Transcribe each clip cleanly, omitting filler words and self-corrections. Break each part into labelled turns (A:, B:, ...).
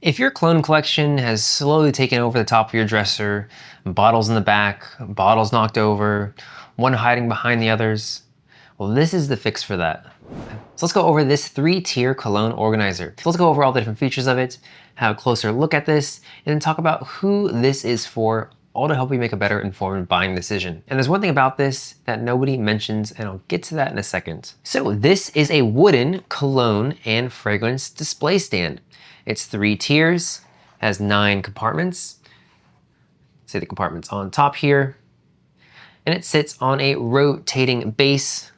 A: If your cologne collection has slowly taken over the top of your dresser, bottles in the back, bottles knocked over, one hiding behind the others, well, this is the fix for that. So let's go over this 3-tier cologne organizer. So let's go over all the different features of it, have a closer look at this, and then talk about who this is for, all to help you make a better informed buying decision. And there's one thing about this that nobody mentions, and I'll get to that in a second. So this is a wooden cologne and fragrance display stand. It's 3 tiers, has 9 compartments. Say the compartment's on top here. And it sits on a rotating base.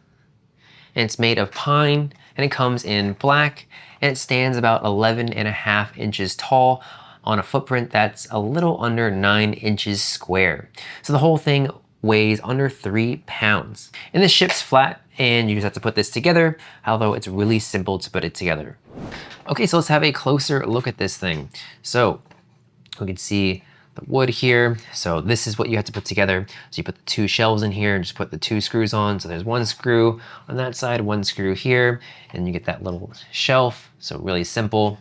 A: And it's made of pine, and it comes in black, and it stands about 11.5 inches tall on a footprint that's a little under 9 inches square. So the whole thing weighs under 3 pounds. And this ships flat, and you just have to put this together, although it's really simple to put it together. Okay, so let's have a closer look at this thing. So we can see the wood here. So this is what you have to put together. So you put the 2 shelves in here and just put the 2 screws on. So there's 1 screw on that side, 1 screw here, and you get that little shelf. So really simple.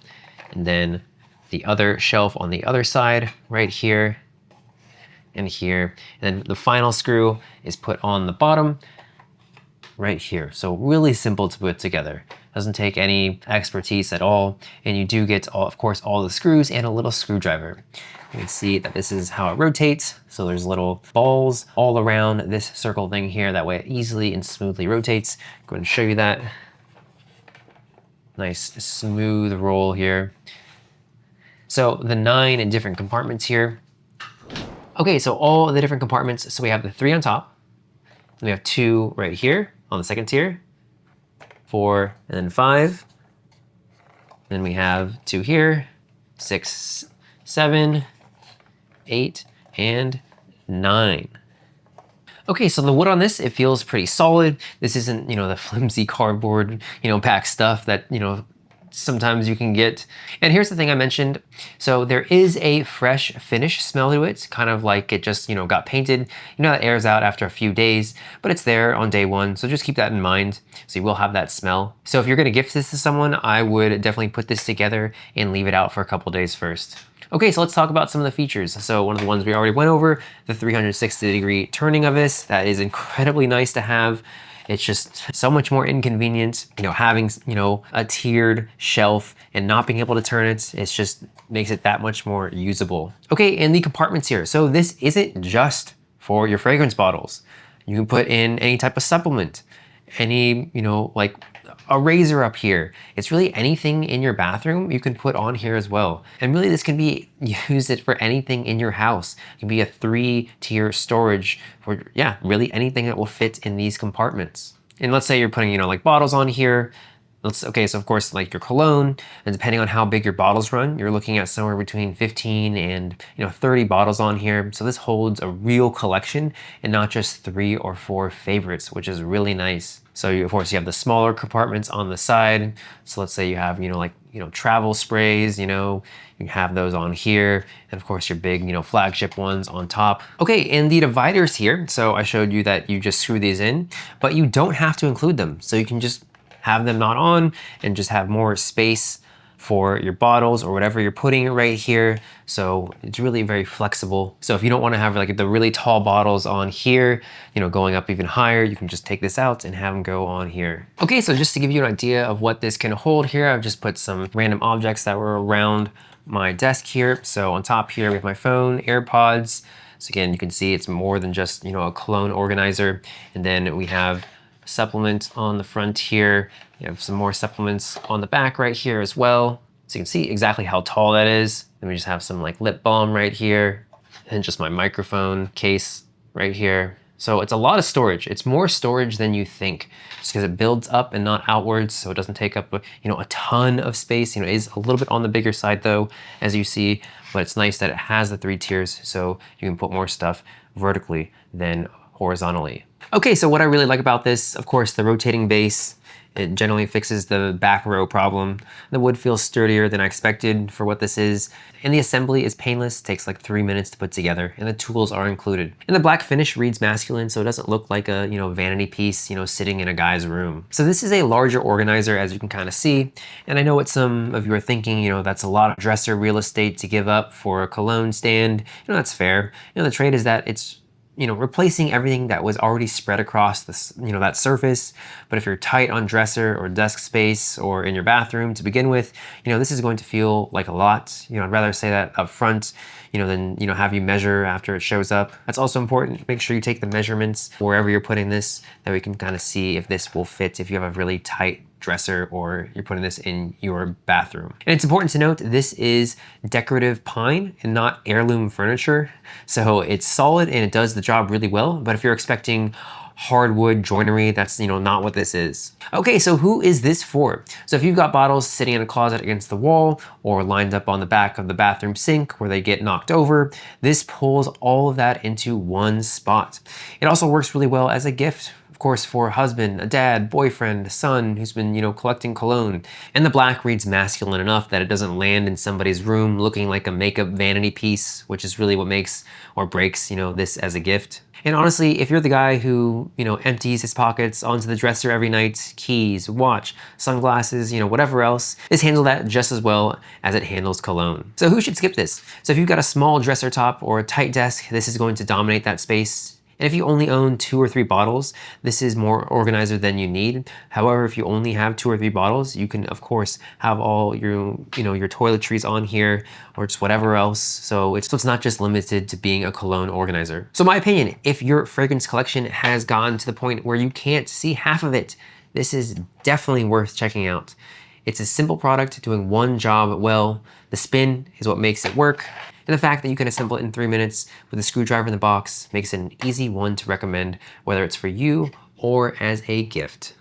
A: And then the other shelf on the other side, right here and here. And then the final screw is put on the bottom right here. So really simple to put together. Doesn't take any expertise at all. And you do get, of course, all the screws and a little screwdriver. You can see that this is how it rotates. So there's little balls all around this circle thing here. That way it easily and smoothly rotates. Go ahead and show you that. Nice smooth roll here. So the 9 different compartments here. Okay, so all the different compartments. So we have the 3 on top. We have 2 right here on the second tier. 4 and then 5. Then we have 2 here, 6, 7, 8, and 9. Okay, so the wood on this, it feels pretty solid. This isn't, the flimsy cardboard, pack stuff that, sometimes you can get. And here's the thing I mentioned. So there is a fresh finish smell to it, kind of like it just, got painted. That airs out after a few days, but it's there on day 1. So just keep that in mind. So you will have that smell. So if you're gonna gift this to someone, I would definitely put this together and leave it out for a couple days first. Okay, so let's talk about some of the features. So one of the ones we already went over, the 360-degree turning of this. That is incredibly nice to have. It's just so much more inconvenient, having, a tiered shelf and not being able to turn it. It's just makes it that much more usable. Okay, and the compartments here. So this isn't just for your fragrance bottles. You can put in any type of supplement, any, like a razor up here. It's really anything in your bathroom you can put on here as well. And really this can be used for anything in your house. It can be a 3-tier storage for, really anything that will fit in these compartments. And let's say you're putting, like bottles on here. Okay, so of course, like your cologne, and depending on how big your bottles run, you're looking at somewhere between 15 and 30 bottles on here. So this holds a real collection and not just 3 or 4 favorites, which is really nice. So of course you have the smaller compartments on the side. So let's say you have, travel sprays, you have those on here. And of course your big, flagship ones on top. Okay, and the dividers here. So I showed you that you just screw these in, but you don't have to include them. So you can just have them not on and just have more space for your bottles or whatever you're putting right here. So it's really very flexible. So if you don't want to have like the really tall bottles on here, going up even higher, you can just take this out and have them go on here. Okay, so just to give you an idea of what this can hold here, I've just put some random objects that were around my desk here. So on top here, we have my phone, AirPods. So again, you can see it's more than just, a cologne organizer. And then we have supplement on the front here. You have some more supplements on the back right here as well. So you can see exactly how tall that is. Then we just have some like lip balm right here and just my microphone case right here. So it's a lot of storage. It's more storage than you think just because it builds up and not outwards. So it doesn't take up, a ton of space. It is a little bit on the bigger side though, as you see, but it's nice that it has the 3 tiers. So you can put more stuff vertically than horizontally. Okay, so what I really like about this, of course, the rotating base It generally fixes the back row problem. The wood feels sturdier than I expected for what this is. And the assembly is painless, takes like 3 minutes to put together, and the tools are included. And the black finish reads masculine, so it doesn't look like a, vanity piece, sitting in a guy's room. So this is a larger organizer, as you can kind of see. And I know what some of you are thinking, that's a lot of dresser real estate to give up for a cologne stand. That's fair. The trade is that it's replacing everything that was already spread across this, that surface. But if you're tight on dresser or desk space or in your bathroom to begin with, this is going to feel like a lot. I'd rather say that up front, than, have you measure after it shows up. That's also important. Make sure you take the measurements wherever you're putting this, that we can kind of see if this will fit, if you have a really tight dresser or you're putting this in your bathroom. And it's important to note this is decorative pine and not heirloom furniture. So it's solid and it does the job really well. But if you're expecting hardwood joinery, that's not what this is. Okay, so who is this for? So if you've got bottles sitting in a closet against the wall or lined up on the back of the bathroom sink where they get knocked over, this pulls all of that into one spot. It also works really well as a gift, of course, for a husband, a dad, boyfriend, a son who's been, collecting cologne. And the black reads masculine enough that it doesn't land in somebody's room looking like a makeup vanity piece, which is really what makes or breaks, this as a gift. And honestly, if you're the guy who, empties his pockets onto the dresser every night, keys, watch, sunglasses, whatever else, this handles that just as well as it handles cologne. So who should skip this? So if you've got a small dresser top or a tight desk, this is going to dominate that space. And if you only own 2 or 3 bottles, this is more organizer than you need. However, if you only have 2 or 3 bottles, you can of course have all your, your toiletries on here or just whatever else. So it's not just limited to being a cologne organizer. So my opinion, if your fragrance collection has gotten to the point where you can't see half of it, this is definitely worth checking out. It's a simple product doing one job well. The spin is what makes it work. And the fact that you can assemble it in 3 minutes with a screwdriver in the box makes it an easy one to recommend, whether it's for you or as a gift.